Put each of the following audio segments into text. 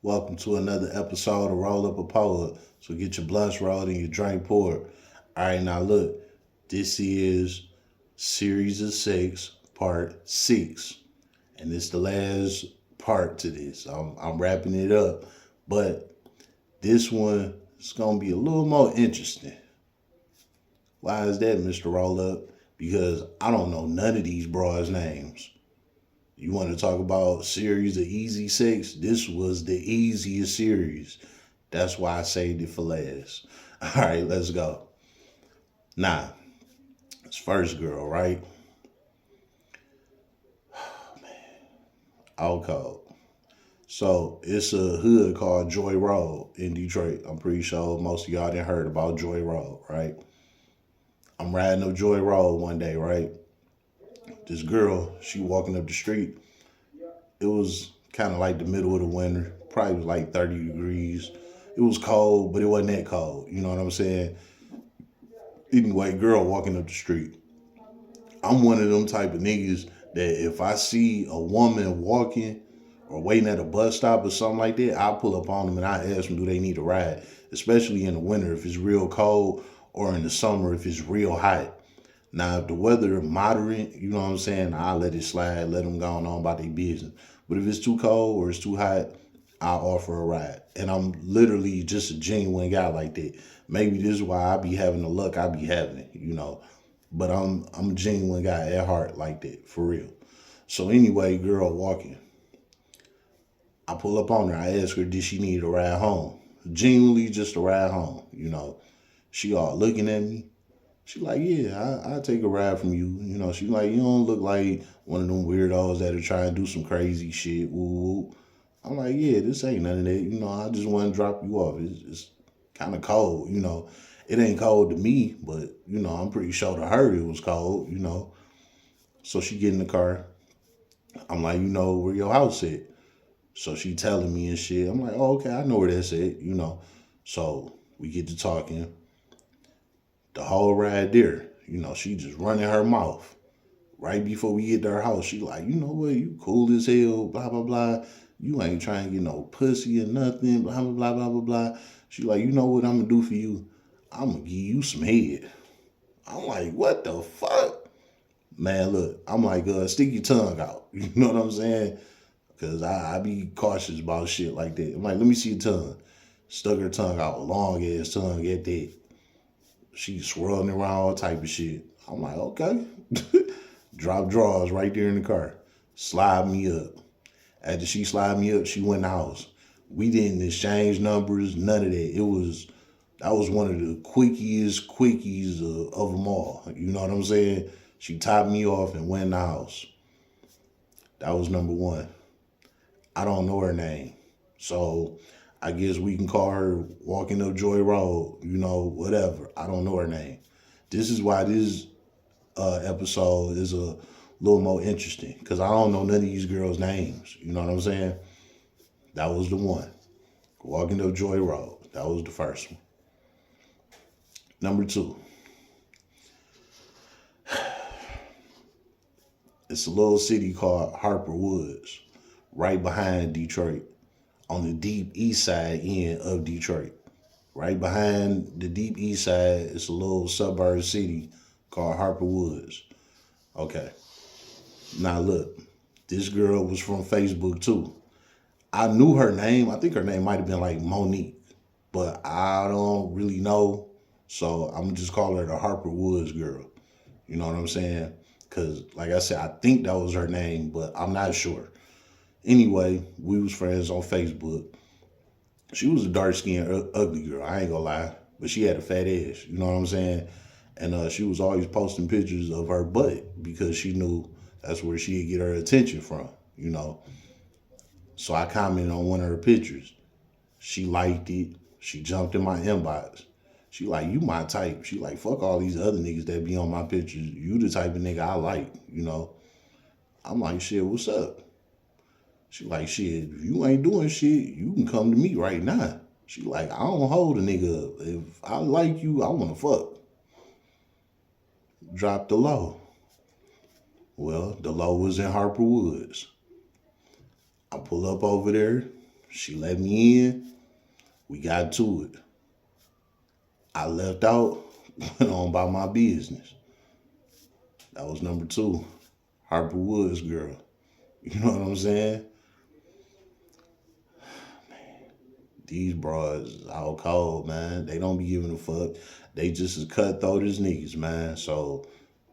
Welcome to another episode of Roll Up a Poet. So get your blunts rolled and your drink poured. All right, now look, this is Series of Six, Part 6. And it's the last part to this. I'm wrapping it up. But this one is going to be a little more interesting. Why is that, Mr. Roll Up? Because I don't know none of these bras' names. You want to talk about series of easy sex? This was the easiest series. That's why I saved it for last. All right, let's go. Now, this first girl, right? Out cold. So it's a hood called Joy Road in Detroit. I'm pretty sure most of y'all didn't heard about Joy Road, right? I'm riding up Joy Road one day, right? This girl, she walking up the street. It was kind of like the middle of the winter. Probably was like 30 degrees. It was cold, but it wasn't that cold. You know what I'm saying? Anyway, girl walking up the street. I'm one of them type of niggas that if I see a woman walking or waiting at a bus stop or something like that, I'll pull up on them and I ask them, do they need a ride? Especially in the winter if it's real cold or in the summer if it's real hot. Now, if the weather moderate, you know what I'm saying, I'll let it slide, let them go on about their business. But if it's too cold or it's too hot, I'll offer a ride. And I'm literally just a genuine guy like that. Maybe this is why I be having the luck I be having. But I'm a genuine guy at heart like that, for real. So anyway, girl walking. I pull up on her. I ask her, did she need a ride home? Genuinely just a ride home. She all looking at me. She like, yeah, I'll take a ride from you. She like, you don't look like one of them weirdos that are trying to do some crazy shit. Woo. I'm like, yeah, this ain't none of that. I just want to drop you off. It's kind of cold. It ain't cold to me, but, I'm pretty sure to her it was cold. So she get in the car. I'm like, where your house at? So she telling me and shit. I'm like, oh, okay, I know where that's at. So we get to talking. The whole ride there, she just running her mouth. Right before we get to her house, she like, you know what, you cool as hell, blah, blah, blah. You ain't trying to get no pussy or nothing, blah, blah, blah, blah, blah, blah. She like, you know what I'm gonna do for you? I'm gonna give you some head. I'm like, what the fuck? Man, look, I'm like, stick your tongue out. You know what I'm saying? Because I be cautious about shit like that. I'm like, let me see your tongue. Stuck her tongue out, long ass tongue at that. She swirling around all type of shit. I'm like, okay. Drop drawers right there in the car. Slide me up. After she slide me up, she went in the house. We didn't exchange numbers, none of that. That was one of the quickies of them all. You know what I'm saying? She topped me off and went in the house. That was number one. I don't know her name. So I guess we can call her Walking Up Joy Road, whatever. I don't know her name. This is why this episode is a little more interesting because I don't know none of these girls' names. You know what I'm saying? That was the one. Walking Up Joy Road. That was the first one. Number two. It's a little city called Harper Woods, right behind Detroit, on the deep east side end of Detroit. Right behind the deep east side, it's a little suburb city called Harper Woods. Okay. Now look, this girl was from Facebook too. I knew her name. I think her name might have been like Monique, but I don't really know. So I'm gonna just call her the Harper Woods girl. You know what I'm saying? Cause like I said, I think that was her name, but I'm not sure. Anyway, we was friends on Facebook. She was a dark skinned, ugly girl. I ain't gonna lie, but she had a fat ass. You know what I'm saying? And she was always posting pictures of her butt because she knew that's where she'd get her attention from. So I commented on one of her pictures. She liked it. She jumped in my inbox. She like, you my type. She like, fuck all these other niggas that be on my pictures. You the type of nigga I like. I'm like, shit, what's up? She like, shit, if you ain't doing shit, you can come to me right now. She like, I don't hold a nigga up. If I like you, I want to fuck. Drop the low. Well, the low was in Harper Woods. I pull up over there. She let me in. We got to it. I left out, went on about my business. That was number two. Harper Woods girl. You know what I'm saying? These bras is out cold, man. They don't be giving a fuck. They just as cutthroat as niggas, man. So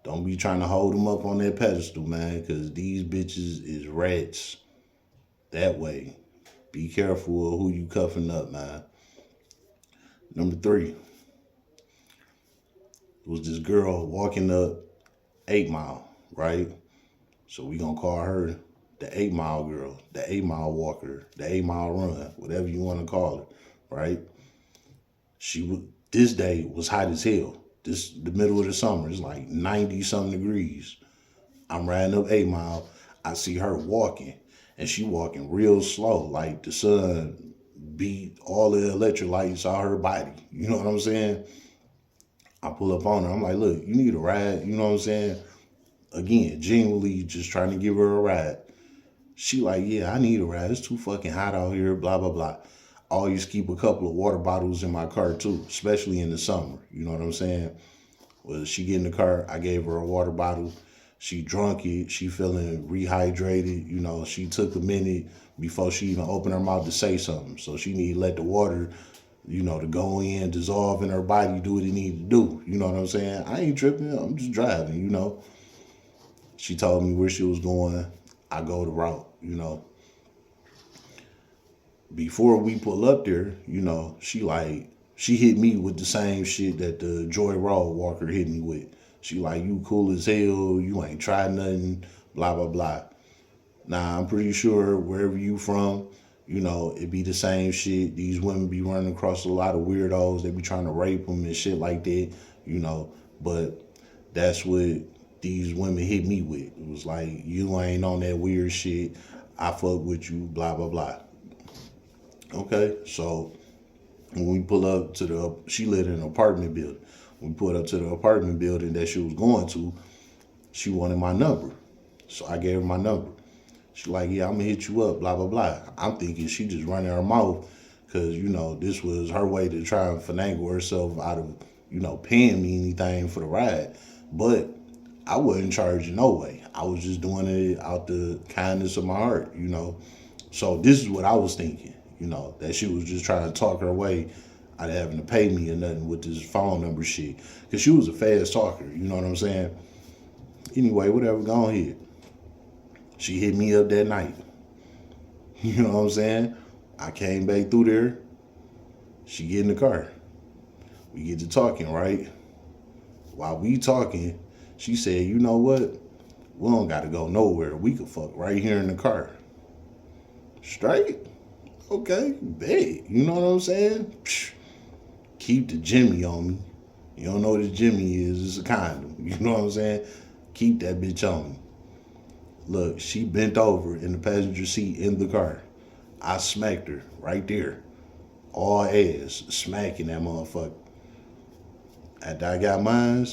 don't be trying to hold them up on that pedestal, man, because these bitches is rats that way. Be careful of who you cuffing up, man. Number three was this girl walking up 8 Mile, right? So we gonna call her the 8 Mile girl, the 8 Mile walker, the 8 Mile run, whatever you want to call it, right? This day was hot as hell. This the middle of the summer. It's like 90 something degrees. I'm riding up 8 Mile. I see her walking, and she walking real slow, like the sun beat all the electrolytes out her body. You know what I'm saying? I pull up on her. I'm like, look, you need a ride. You know what I'm saying? Again, genuinely just trying to give her a ride. She like, yeah, I need a ride. It's too fucking hot out here, blah, blah, blah. I always keep a couple of water bottles in my car too, especially in the summer. You know what I'm saying? Well, she get in the car, I gave her a water bottle. She drunk it. She feeling rehydrated. You know, she took a minute before she even opened her mouth to say something. So she need to let the water, you know, to go in, dissolve in her body, do what it need to do. You know what I'm saying? I ain't tripping. I'm just driving, you know. She told me where she was going. I go the route, you know. Before we pull up there, you know, she hit me with the same shit that the Joy Road Walker hit me with. She like, you cool as hell, you ain't tried nothing, blah, blah, blah. Nah, I'm pretty sure wherever you from, you know, it be the same shit. These women be running across a lot of weirdos. They be trying to rape them and shit like that, you know. But that's what these women hit me with. It was like, you ain't on that weird shit. I fuck with you, blah, blah, blah. Okay, so when we pull up to she lived in an apartment building. When we pulled up to the apartment building that she was going to, she wanted my number. So I gave her my number. She like, yeah, I'm gonna hit you up, blah, blah, blah. I'm thinking she just running her mouth because, you know, this was her way to try and finagle herself out of, you know, paying me anything for the ride. But I wasn't charging no way. I was just doing it out the kindness of my heart, you know. So this is what I was thinking, you know, that she was just trying to talk her way out of having to pay me or nothing with this phone number shit. Because she was a fast talker, you know what I'm saying? Anyway, whatever, go ahead. She hit me up that night. You know what I'm saying? I came back through there. She get in the car. We get to talking, right? While we talking, she said, you know what? We don't got to go nowhere. We could fuck right here in the car. Straight? Okay, bet. You know what I'm saying? Psh, keep the Jimmy on me. You don't know what a Jimmy is. It's a condom. You know what I'm saying? Keep that bitch on me. Look, she bent over in the passenger seat in the car. I smacked her right there. All ass, smacking that motherfucker. After I got mine,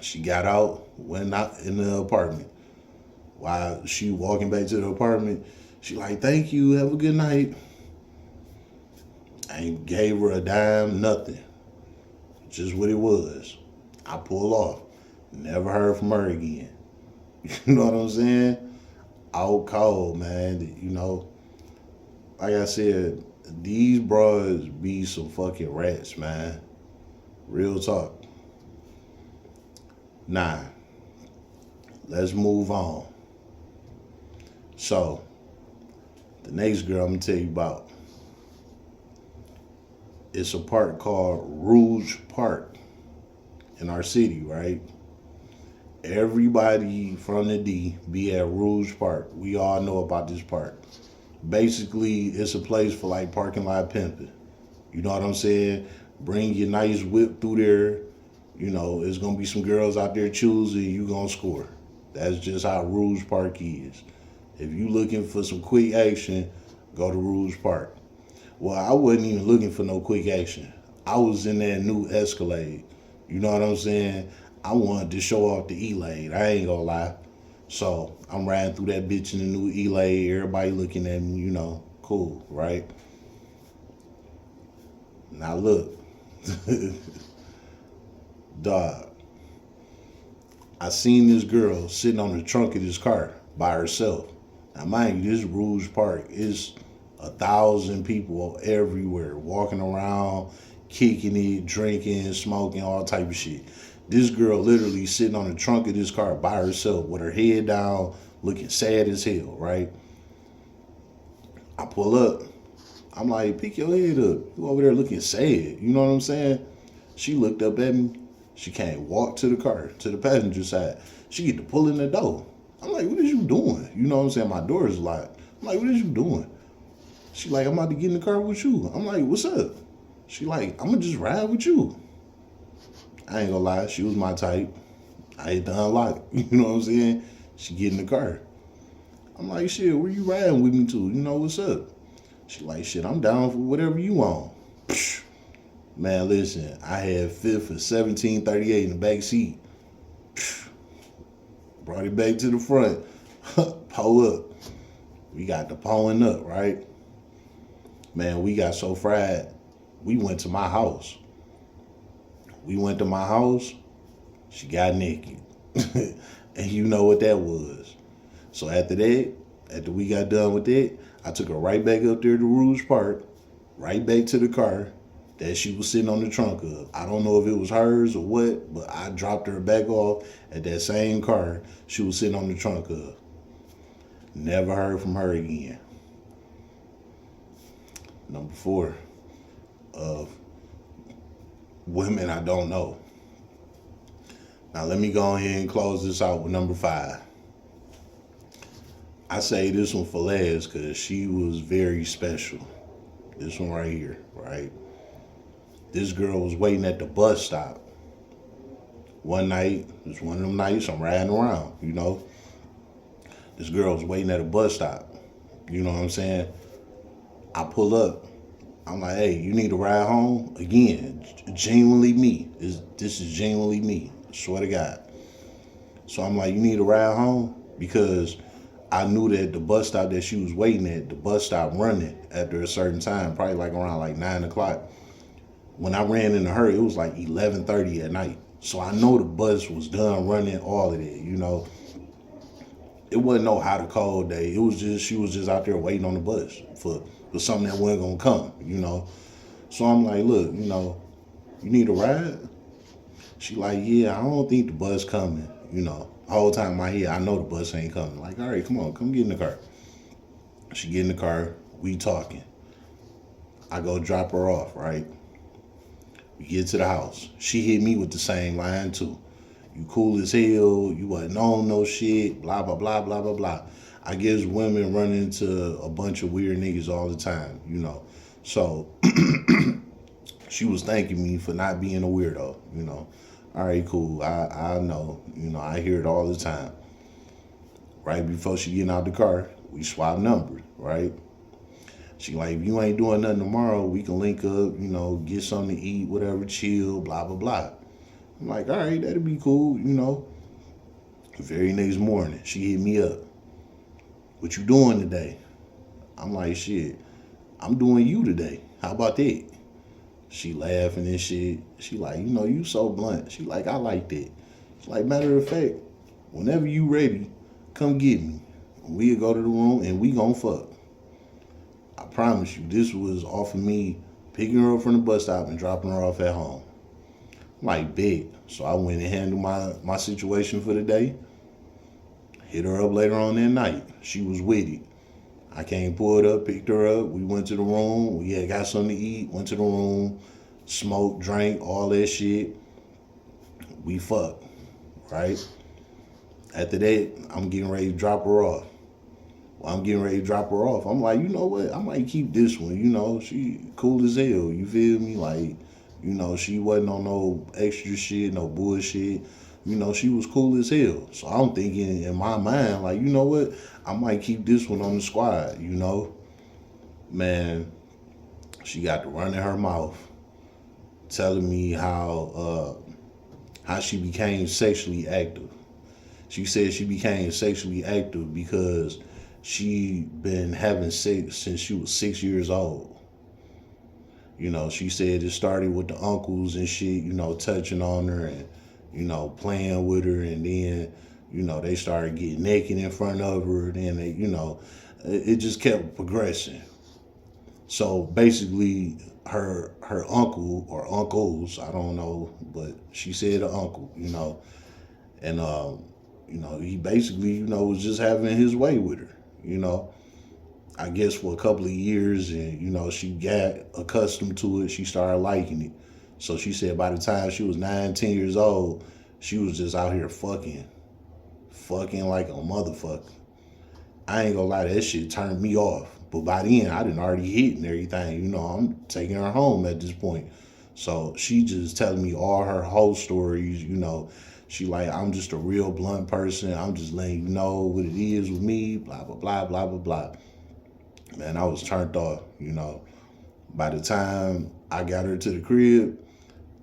she got out, went out in the apartment. While she walking back to the apartment, she like, thank you, have a good night. I ain't gave her a dime, nothing. Just what it was. I pull off. Never heard from her again. You know what I'm saying? Out cold, man. You know, like I said, these bras be some fucking rats, man. Real talk. Nah, let's move on. So, the next girl I'm gonna tell you about, it's a park called Rouge Park in our city, right? Everybody from the D be at Rouge Park. We all know about this park. Basically, it's a place for like parking lot pimping. You know what I'm saying? Bring your nice whip through there. You know, there's gonna be some girls out there choosing, you gonna score. That's just how Rouge Park is. If you looking for some quick action, go to Rouge Park. Well, I wasn't even looking for no quick action. I was in that new Escalade. You know what I'm saying? I wanted to show off the E-Lade. I ain't gonna lie. So I'm riding through that bitch in the new E-Lade. Everybody looking at me, you know. Cool, right? Now look, dog. I seen this girl sitting on the trunk of this car by herself. Now, mind you, this Rouge Park is 1,000 people everywhere, walking around, kicking it, drinking, smoking, all type of shit. This girl literally sitting on the trunk of this car by herself with her head down, looking sad as hell, right? I pull up. I'm like, pick your head up. You over there looking sad. You know what I'm saying? She looked up at me. She can't walk to the car, to the passenger side. She get to pull in the door. I'm like, what is you doing? You know what I'm saying? My door is locked. I'm like, what is you doing? She like, I'm about to get in the car with you. I'm like, what's up? She like, I'm gonna just ride with you. I ain't gonna lie, she was my type. I hit the unlock. You know what I'm saying? She get in the car. I'm like, shit, where you riding with me to? You know what's up? She like, shit, I'm down for whatever you want. Man, listen, I had fifth for 1738 in the back seat. Brought it back to the front. Pull up. We got the pulling up, right? Man, we got so fried. We went to my house. We went to my house. She got naked. And you know what that was. So after that, after we got done with that, I took her right back up there to Rouge Park, right back to the car that she was sitting on the trunk of. I don't know if it was hers or what, but I dropped her back off at that same car she was sitting on the trunk of. Never heard from her again. Number 4 of women I don't know. Now let me go ahead and close this out with number 5. I say this one for last because she was very special. This one right here, right? This girl was waiting at the bus stop. One night, it was one of them nights I'm riding around, you know. This girl was waiting at a bus stop. You know what I'm saying? I pull up. I'm like, hey, you need a ride home? Again, genuinely me. This is genuinely me. I swear to God. So I'm like, you need a ride home? Because I knew that the bus stop that she was waiting at, the bus stopped running after a certain time, probably like around like 9 o'clock. When I ran into her, it was like 11:30 at night. So I know the bus was done running, all of that, you know. It wasn't no hot or cold day. It was just, she was just out there waiting on the bus for something that wasn't gonna come, you know. So I'm like, look, you know, you need a ride? She like, yeah, I don't think the bus coming, you know. The whole time in my head, I know the bus ain't coming. Like, all right, come on, come get in the car. She get in the car, we talking. I go drop her off, right? We get to the house. She hit me with the same line too. You cool as hell, you wasn't on no shit, blah, blah, blah, blah, blah, blah. I guess women run into a bunch of weird niggas all the time, you know. So she was thanking me for not being a weirdo, you know. All right, cool. I know, you know, I hear it all the time. Right before she getting out the car, we swap numbers, right? She like, if you ain't doing nothing tomorrow, we can link up, you know, get something to eat, whatever, chill, blah, blah, blah. I'm like, all right, that'll be cool, you know. The very next morning, she hit me up. What you doing today? I'm like, shit, I'm doing you today. How about that? She laughing and shit. She like, you know, you so blunt. She like, I like that. It's like, matter of fact, whenever you ready, come get me. We'll go to the room and we gon' fuck. I promise you, this was off of me picking her up from the bus stop and dropping her off at home. I'm like, bet. So I went and handled my situation for the day. Hit her up later on that night. She was with it. I came, pulled up, picked her up. We went to the room. We had got something to eat. Went to the room, smoked, drank, all that shit. We fucked, right? After that, I'm getting ready to drop her off. While I'm getting ready to drop her off, I'm like, you know what? I might keep this one. You know, she cool as hell. You feel me? Like, you know, she wasn't on no extra shit, no bullshit. You know, she was cool as hell. So I'm thinking in my mind, like, you know what? I might keep this one on the squad, you know? Man, she got to run in her mouth telling me how she became sexually active. She said she became sexually active because She been having sex since she was 6 years old. She said it started with the uncles and shit, touching on her and, playing with her. And then, they started getting naked in front of her. And then it just kept progressing. So basically, her uncle or uncles, I don't know, but she said an uncle, and he basically, was just having his way with her, you know. I guess for a couple of years, and she got accustomed to it. She started liking it. So she said by the time she was 9, 10 years old, she was just out here fucking like a motherfucker. I ain't gonna lie, that shit turned me off. But by then, I didn't already hit and everything. I'm taking her home at this point. So she just telling me all her whole stories. She like, I'm just a real blunt person. I'm just letting you know what it is with me. Blah blah blah blah blah blah. Man, I was turned off. By the time I got her to the crib,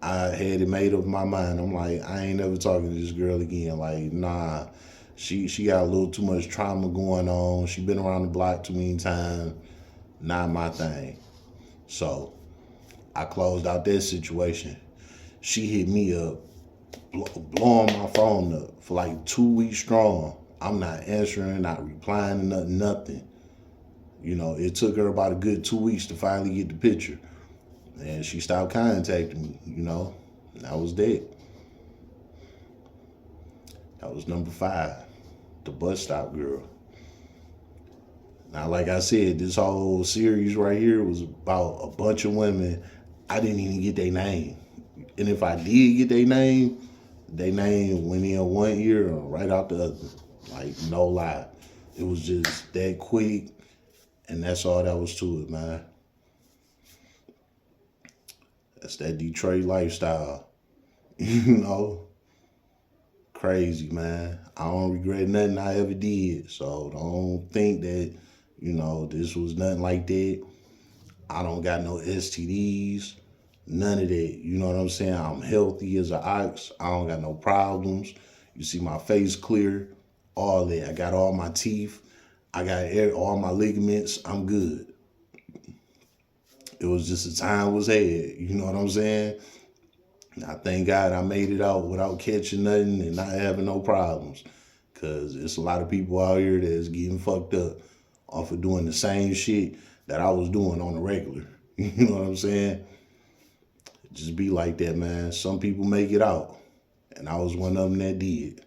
I had it made up in my mind. I'm like, I ain't never talking to this girl again. Like, nah, she got a little too much trauma going on. She been around the block too many times. Not my thing. So I closed out that situation. She hit me up, blowing my phone up for like 2 weeks strong. I'm not answering, not replying, nothing. It took her about a good 2 weeks to finally get the picture. And she stopped contacting me. And that was that. That was number 5, the bus stop girl. Now, like I said, this whole series right here was about a bunch of women. I didn't even get their name. And if I did get their name went in one ear and right out the other. Like, no lie. It was just that quick. And that's all that was to it, man. That's that Detroit lifestyle. you know, Crazy, man. I don't regret nothing I ever did. So don't think that, this was nothing like that. I don't got no STDs, none of that. You know what I'm saying? I'm healthy as an ox. I don't got no problems. You see my face clear, all that. I got all my teeth. I got all my ligaments. I'm good. It was just a time was had. You know what I'm saying? I thank God I made it out without catching nothing and not having no problems. Because it's a lot of people out here that's getting fucked up off of doing the same shit that I was doing on the regular. You know what I'm saying? Just be like that, man. Some people make it out. And I was one of them that did.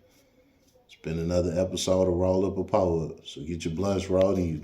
It's been another episode of Roll Up a Power Up. So get your blunts rolled and you